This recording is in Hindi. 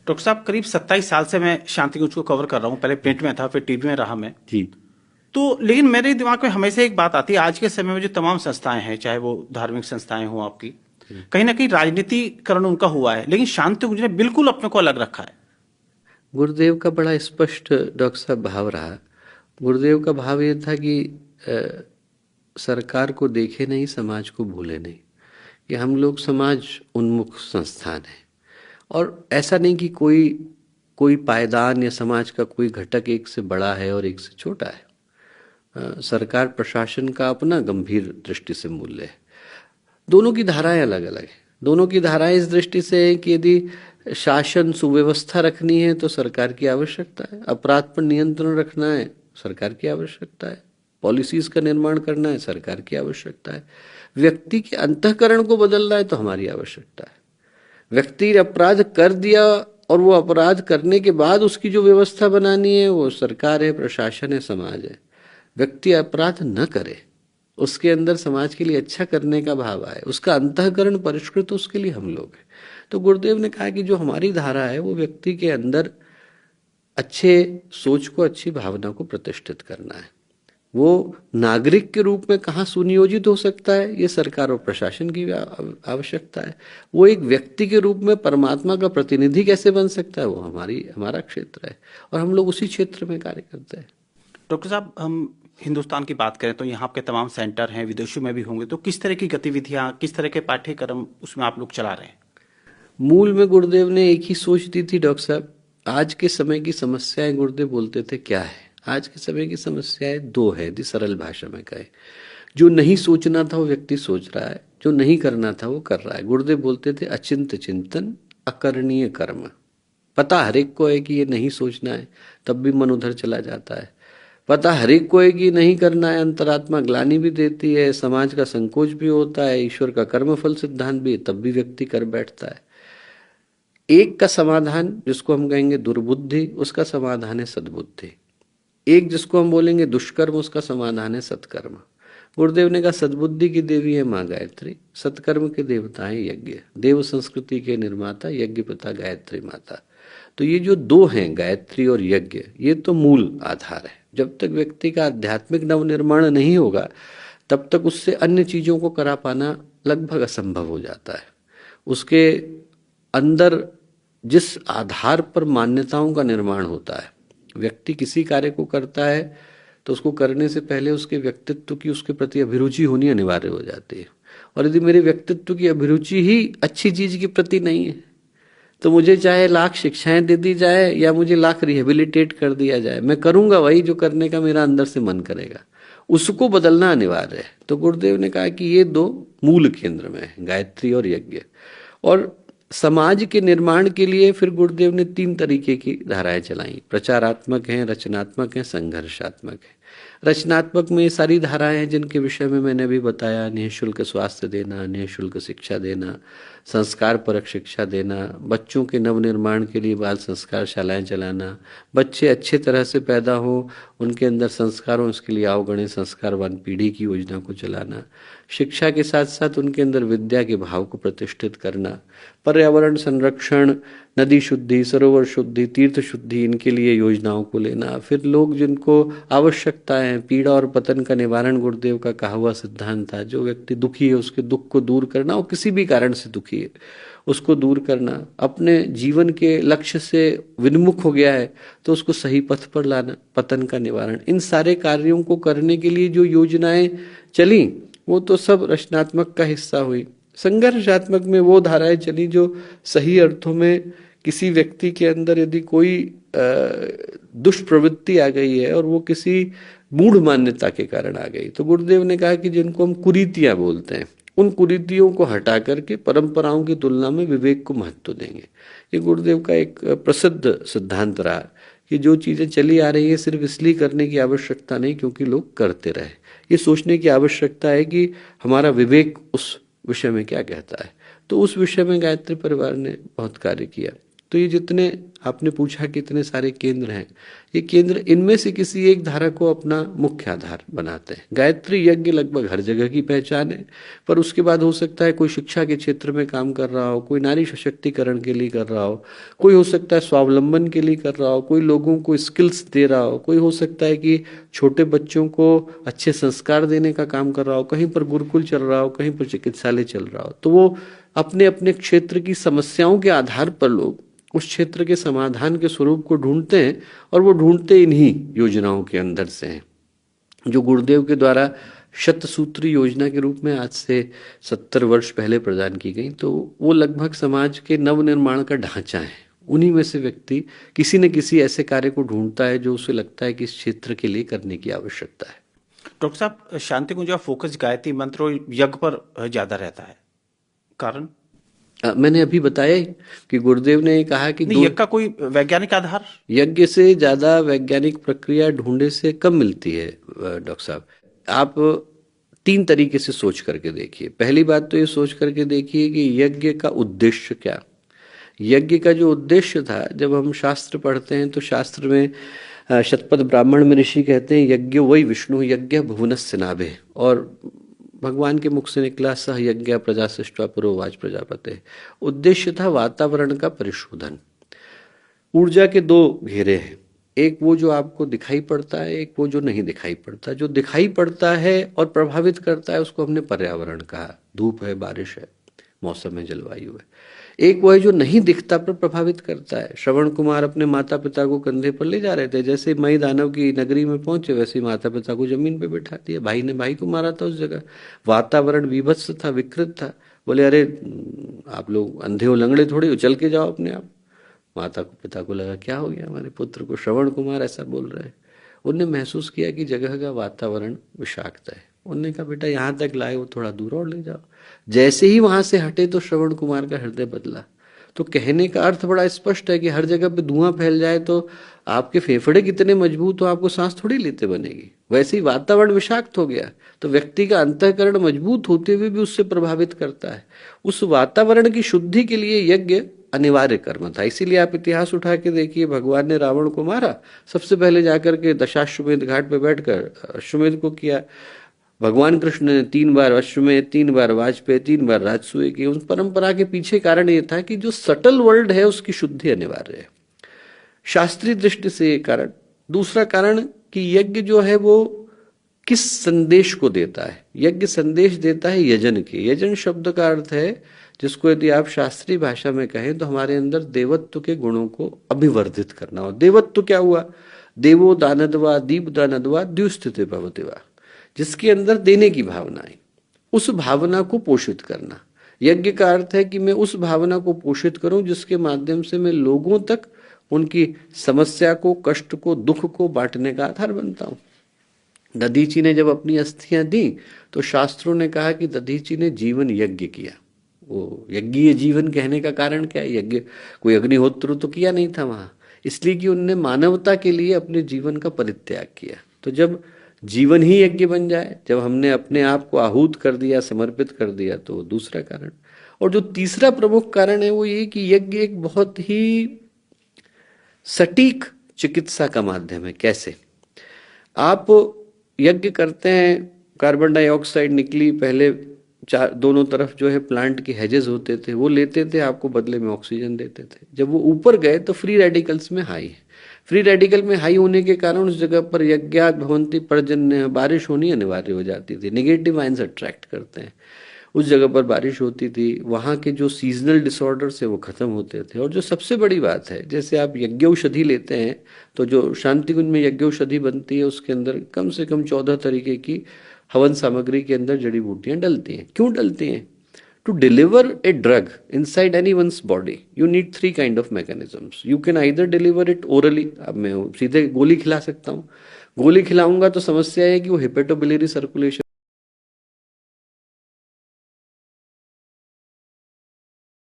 डॉक्टर साहब, करीब 27 साल से मैं शांति कुंज को कवर कर रहा हूँ। पहले प्रिंट में था, फिर टीवी में रहा मैं। जी। तो लेकिन मेरे दिमाग में हमेशा एक बात आती है, आज के समय में जो तमाम संस्थाएं हैं, चाहे वो धार्मिक संस्थाएं हों आपकी, कहीं ना कहीं राजनीतिकरण उनका हुआ है, लेकिन शांति कुंज ने बिल्कुल अपने को अलग रखा है। गुरुदेव का बड़ा स्पष्ट डॉक्टर साहब भाव रहा। गुरुदेव का भाव ये था कि सरकार को देखे नहीं, समाज को भूले नहीं, कि हम लोग समाज उन्मुख संस्थान है। और ऐसा नहीं कि कोई कोई पायदान या समाज का कोई घटक एक से बड़ा है और एक से छोटा है। सरकार प्रशासन का अपना गंभीर दृष्टि से मूल्य है। दोनों की धाराएं अलग अलग हैं। दोनों की धाराएं इस दृष्टि से है कि यदि शासन सुव्यवस्था रखनी है तो सरकार की आवश्यकता है, अपराध पर नियंत्रण रखना है सरकार की आवश्यकता है, पॉलिसीज का निर्माण करना है सरकार की आवश्यकता है, व्यक्ति के अंतःकरण को बदलना है तो हमारी आवश्यकता है। व्यक्ति ने अपराध कर दिया और वो अपराध करने के बाद उसकी जो व्यवस्था बनानी है वो सरकार है, प्रशासन है, समाज है। व्यक्ति अपराध न करे, उसके अंदर समाज के लिए अच्छा करने का भाव आए, उसका अंतःकरण परिष्कृत, उसके लिए हम लोग हैं। तो गुरुदेव ने कहा कि जो हमारी धारा है वो व्यक्ति के अंदर अच्छे सोच को, अच्छी भावना को प्रतिष्ठित करना है। वो नागरिक के रूप में कहाँ सुनियोजित हो सकता है, ये सरकार और प्रशासन की आवश्यकता है। वो एक व्यक्ति के रूप में परमात्मा का प्रतिनिधि कैसे बन सकता है, वो हमारा क्षेत्र है और हम लोग उसी क्षेत्र में कार्य करते हैं। डॉक्टर साहब, हम हिंदुस्तान की बात करें तो यहाँ के तमाम सेंटर हैं, विदेशों में भी होंगे, तो किस तरह की गतिविधियां, किस तरह के पाठ्यक्रम उसमें आप लोग चला रहे हैं? मूल में गुरुदेव ने एक ही सोच दी थी डॉक्टर साहब। आज के समय की समस्याएं गुरुदेव बोलते थे क्या है, आज के समय की समस्याएं दो है, यदि सरल भाषा में कहे। जो नहीं सोचना था वो व्यक्ति सोच रहा है, जो नहीं करना था वो कर रहा है। गुरुदेव बोलते थे अचिंत चिंतन, अकरणीय कर्म। पता हर एक को है कि ये नहीं सोचना है, तब भी मन उधर चला जाता है। पता हर एक को है कि नहीं करना है, अंतरात्मा ग्लानि भी देती है, समाज का संकोच भी होता है, ईश्वर का कर्मफल सिद्धांत भी है, तब भी व्यक्ति कर बैठता है। एक का समाधान जिसको हम कहेंगे दुर्बुद्धि, उसका समाधान है सद्बुद्धि। एक जिसको हम बोलेंगे दुष्कर्म, उसका समाधान है सत्कर्म। गुरुदेव ने कहा सद्बुद्धि की देवी है माँ गायत्री, सत्कर्म के देवता है यज्ञ, देव संस्कृति के निर्माता यज्ञ पिता गायत्री माता। तो ये जो दो हैं गायत्री और यज्ञ, ये तो मूल आधार है। जब तक व्यक्ति का आध्यात्मिक नवनिर्माण नहीं होगा तब तक उससे अन्य चीजों को करा पाना लगभग असंभव हो जाता है। उसके अंदर जिस आधार पर मान्यताओं का निर्माण होता है, व्यक्ति किसी कार्य को करता है तो उसको करने से पहले उसके व्यक्तित्व की उसके प्रति अभिरुचि होनी अनिवार्य हो जाती है। और यदि मेरे व्यक्तित्व की अभिरुचि ही अच्छी चीज के प्रति नहीं है तो मुझे चाहे लाख शिक्षाएं दे दी जाए या मुझे लाख रिहेबिलिटेट कर दिया जाए, मैं करूंगा वही जो करने का मेरा अंदर से मन करेगा। उसको बदलना अनिवार्य है। तो गुरुदेव ने कहा कि ये दो मूल केंद्र में है, गायत्री और यज्ञ। और समाज के निर्माण के लिए फिर गुरुदेव ने तीन तरीके की धाराएं चलाई। प्रचारात्मक हैं, रचनात्मक हैं, संघर्षात्मक हैं। रचनात्मक में ये सारी धाराएं हैं जिनके विषय में मैंने अभी बताया, निःशुल्क स्वास्थ्य देना, निःशुल्क शिक्षा देना, संस्कार परक शिक्षा देना, बच्चों के नवनिर्माण के लिए बाल संस्कार शालाएं चलाना, बच्चे अच्छे तरह से पैदा हो, उनके अंदर संस्कार हो, उसके लिए अवगणित संस्कारवान पीढ़ी की योजना को चलाना, शिक्षा के साथ साथ उनके अंदर विद्या के भाव को प्रतिष्ठित करना, पर्यावरण संरक्षण, नदी शुद्धि, सरोवर शुद्धि, तीर्थ शुद्धि, इनके लिए योजनाओं को लेना। फिर लोग जिनको आवश्यकता है, पीड़ा और पतन का निवारण गुरुदेव का कहा हुआ सिद्धांत था। जो व्यक्ति दुखी है उसके दुख को दूर करना, वो किसी भी कारण से दुखी है उसको दूर करना, अपने जीवन के लक्ष्य से विन्मुख हो गया है तो उसको सही पथ पर लाना, पतन का निवारण। इन सारे कार्यों को करने के लिए जो योजनाएं चली वो तो सब रचनात्मक का हिस्सा हुई। संघर्षात्मक में वो धाराएं चली जो सही अर्थों में किसी व्यक्ति के अंदर यदि कोई दुष्प्रवृत्ति आ गई है और वो किसी मूढ़ मान्यता के कारण आ गई, तो गुरुदेव ने कहा कि जिनको हम कुरीतियां बोलते हैं, उन कुरीतियों को हटा करके परंपराओं की तुलना में विवेक को महत्व देंगे। ये गुरुदेव का एक प्रसिद्ध सिद्धांत रहा कि जो चीजें चली आ रही है सिर्फ इसलिए करने की आवश्यकता नहीं क्योंकि लोग करते रहे, ये सोचने की आवश्यकता है कि हमारा विवेक उस विषय में क्या कहता है। तो उस विषय में गायत्री परिवार ने बहुत कार्य किया। तो ये जितने आपने पूछा कि इतने सारे केंद्र हैं, ये केंद्र इनमें से किसी एक धारा को अपना मुख्य आधार बनाते हैं। गायत्री यज्ञ लगभग हर जगह की पहचान है, पर उसके बाद हो सकता है कोई शिक्षा के क्षेत्र में काम कर रहा हो, कोई नारी सशक्तिकरण के लिए कर रहा हो, कोई हो सकता है स्वावलंबन के लिए कर रहा हो, कोई लोगों को स्किल्स दे रहा हो, कोई हो सकता है कि छोटे बच्चों को अच्छे संस्कार देने का काम कर रहा हो, कहीं पर गुरुकुल चल रहा हो, कहीं पर चिकित्सालय चल रहा हो। तो वो अपने अपने क्षेत्र की समस्याओं के आधार पर लोग उस क्षेत्र के समाधान के स्वरूप को ढूंढते हैं, और वो ढूंढते इन्हीं योजनाओं के अंदर से हैं जो गुरुदेव के द्वारा शतसूत्री योजना के रूप में आज से 70 वर्ष पहले प्रदान की गई। तो वो लगभग समाज के नवनिर्माण का ढांचा है। उन्हीं में से व्यक्ति किसी न किसी ऐसे कार्य को ढूंढता है जो उसे लगता है कि इस क्षेत्र के लिए करने की आवश्यकता है। डॉक्टर साहब, शांति कुंज का फोकस गायत्री मंत्र और यज्ञ पर ज्यादा रहता है, कारण? मैंने अभी बताया कि गुरुदेव ने कहा कि नहीं, यज्ञ का कोई वैज्ञानिक आधार? यज्ञ से ज्यादा वैज्ञानिक प्रक्रिया ढूंढे से कम मिलती है डॉक्टर साहब। आप 3 तरीके से सोच करके देखिए। पहली बात तो ये सोच करके देखिए कि यज्ञ का उद्देश्य क्या। यज्ञ का जो उद्देश्य था, जब हम शास्त्र पढ़ते हैं तो शास्त्र में शतपथ ब्राह्मण में ऋषि कहते हैं यज्ञ वही विष्णु यज्ञ भुवनस्य नाभे, और भगवान के मुख से निकला सह यज्ञ प्रजा सृष्ट्वा पुरोवाच प्रजापते। उद्देश्य था वातावरण का परिशोधन। ऊर्जा के 2 घेरे हैं, एक वो जो आपको दिखाई पड़ता है, एक वो जो नहीं दिखाई पड़ता। जो दिखाई पड़ता है और प्रभावित करता है उसको हमने पर्यावरण कहा, धूप है, बारिश है, मौसम है, जलवायु है। एक वो है जो नहीं दिखता पर प्रभावित करता है। श्रवण कुमार अपने माता पिता को कंधे पर ले जा रहे थे, जैसे मई दानव की नगरी में पहुंचे वैसे ही माता पिता को जमीन पे बैठा दिया। भाई ने भाई को मारा था उस जगह। वातावरण विभत्स था, विकृत था। बोले अरे आप लोग अंधे हो, लंगड़े थोड़ी हो, चल के जाओ अपने आप। माता को पिता को लगा क्या हो गया हमारे पुत्र को, श्रवण कुमार ऐसा बोल रहे हैं। उनने महसूस किया कि जगह का वातावरण विषाक्त है। उनने कहा बेटा यहाँ तक लाए वो थोड़ा दूर और ले जाओ। जैसे ही वहां से हटे तो श्रवण कुमार का हृदय बदला। तो कहने का अर्थ बड़ा स्पष्ट है कि हर जगह पे धुआं फैल जाए तो आपके फेफड़े कितने मजबूत हो, आपको सांस थोड़ी लेते बनेगी। वैसे ही वातावरण विषाक्त हो गया तो व्यक्ति का अंतःकरण मजबूत होते हुए भी उससे प्रभावित करता है। उस वातावरण की शुद्धि के लिए यज्ञ अनिवार्य कर्म था। इसीलिए आप इतिहास उठा के देखिए, भगवान ने रावण को मारा, सबसे पहले जाकर के दशाश्वमेध घाट पे बैठकर अश्वमेध को किया। भगवान कृष्ण ने 3 बार अश्वमेध, 3 बार वाजपेयी, 3 बार राजसूय की। उस परंपरा के पीछे कारण ये था कि जो सटल वर्ल्ड है उसकी शुद्धि अनिवार्य है, शास्त्रीय दृष्टि से ये कारण। दूसरा कारण कि यज्ञ जो है वो किस संदेश को देता है। यज्ञ संदेश देता है यजन के। यजन शब्द का अर्थ है, जिसको यदि आप शास्त्रीय भाषा में कहें तो हमारे अंदर देवत्व के गुणों को अभिवर्धित करना हो। देवत्व क्या हुआ? देवो दानदवा दीप दानदवा द्युस्थिति भवतिवा, जिसके अंदर देने की भावना है, उस भावना को पोषित करना। यज्ञ का अर्थ है कि मैं उस भावना को पोषित करूं जिसके माध्यम से मैं लोगों तक उनकी समस्या को, कष्ट को, दुख को बांटने का आधार बनता हूं। दधीची ने जब अपनी अस्थियां दी तो शास्त्रों ने कहा कि दधीची ने जीवन यज्ञ किया। वो यज्ञीय जीवन कहने का कारण क्या है? यज्ञ कोई अग्निहोत्र तो किया नहीं था वहां, इसलिए कि उनने मानवता के लिए अपने जीवन का परित्याग किया। तो जब जीवन ही यज्ञ बन जाए, जब हमने अपने आप को आहूत कर दिया, समर्पित कर दिया, तो दूसरा कारण। और जो तीसरा प्रमुख कारण है वो ये कि यज्ञ एक बहुत ही सटीक चिकित्सा का माध्यम है। कैसे? आप यज्ञ करते हैं, कार्बन डाइऑक्साइड निकली, पहले दोनों तरफ जो है प्लांट के हेजेस होते थे, वो लेते थे, आपको बदले में ऑक्सीजन देते थे। जब वो ऊपर गए तो फ्री रेडिकल्स में हाई है। फ्री रेडिकल में हाई होने के कारण उस जगह पर यज्ञात भवंती पर्जन्य, बारिश होनी अनिवार्य हो जाती थी। नेगेटिव आयंस अट्रैक्ट करते हैं, उस जगह पर बारिश होती थी। वहाँ के जो सीजनल डिसऑर्डर्स है वो खत्म होते थे। और जो सबसे बड़ी बात है, जैसे आप यज्ञौषधि लेते हैं तो जो शांति कुंज में यज्ञौषधि बनती है उसके अंदर कम से कम 14 तरीके की हवन सामग्री के अंदर जड़ी बूटियां डलती हैं। क्यों डलती हैं? To deliver a drug inside anyone's body you need 3 kind of mechanisms. You can either deliver it orally, अब मैं सीधे गोली खिला सकता हूँ। गोली खिलाऊंगा तो समस्या है कि वो हेपेटोबिलियरी सर्कुलेशन